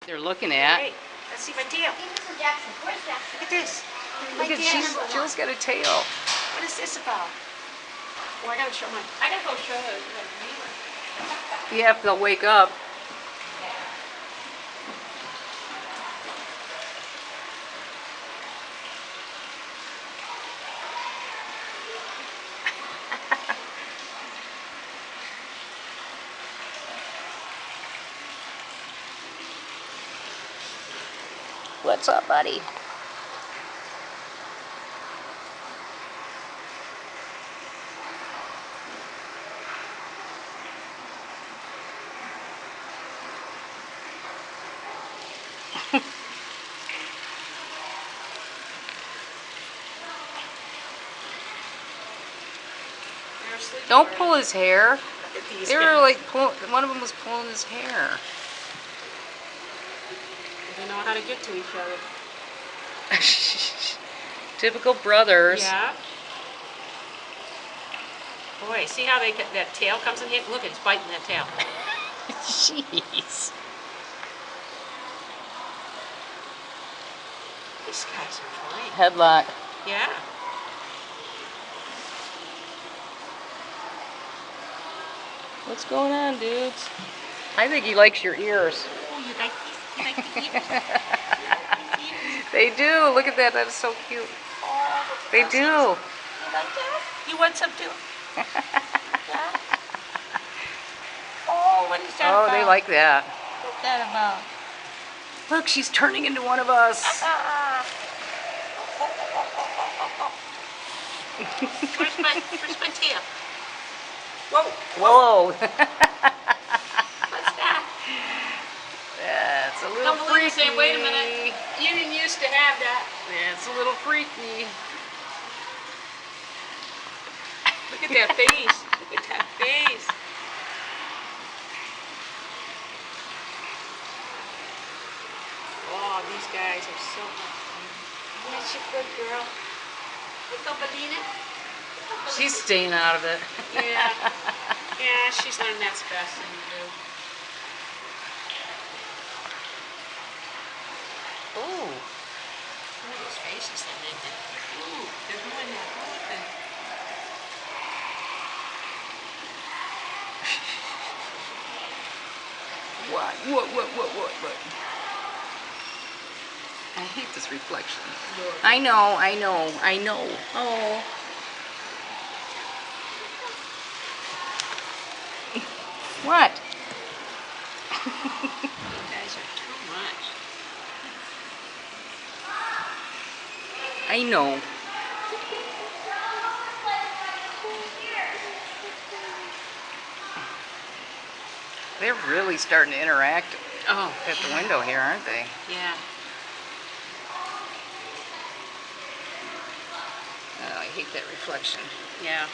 they're looking at. Hey, let's see my tail. Mr. Jackson, where's Jackson? Look at this. Look at Jill's got a tail. What is this about? Oh, I gotta show my. I gotta go show her. Yeah, if they'll wake up. What's up, buddy? Don't pull his hair. They were like one of them was pulling his hair. They know how to get to each other. Typical brothers. Yeah. Boy, see how that tail comes in here? Look, it's biting that tail. Jeez. These guys are fine. Headlock. Yeah. What's going on, dudes? I think he likes your ears. Oh, you like the ears? They do. Look at that. That is so cute. Oh, They do. You like that? You want some too? Yeah? Oh, what is that about? Oh, they like that. What's that about? Look, she's turning into one of us. Where's my tail? Whoa. Whoa. What's that? That's a little Don't believe freaky. it. Say, wait a minute. You didn't used to have that. That's a little freaky. Look at that face. Look at that face. Oh, these guys are so much fun. That's your good girl. Look up, Adina. She's staying out of it. Yeah. Yeah, she's learned that's the best thing to do. Ooh. Look at those faces that they did. Ooh, they're doing that whole thing. What? I hate this reflection. I know. Oh. What? You guys are too much. I know. They're really starting to interact Oh. at the window here, aren't they? Yeah. Oh, I hate that reflection. Yeah.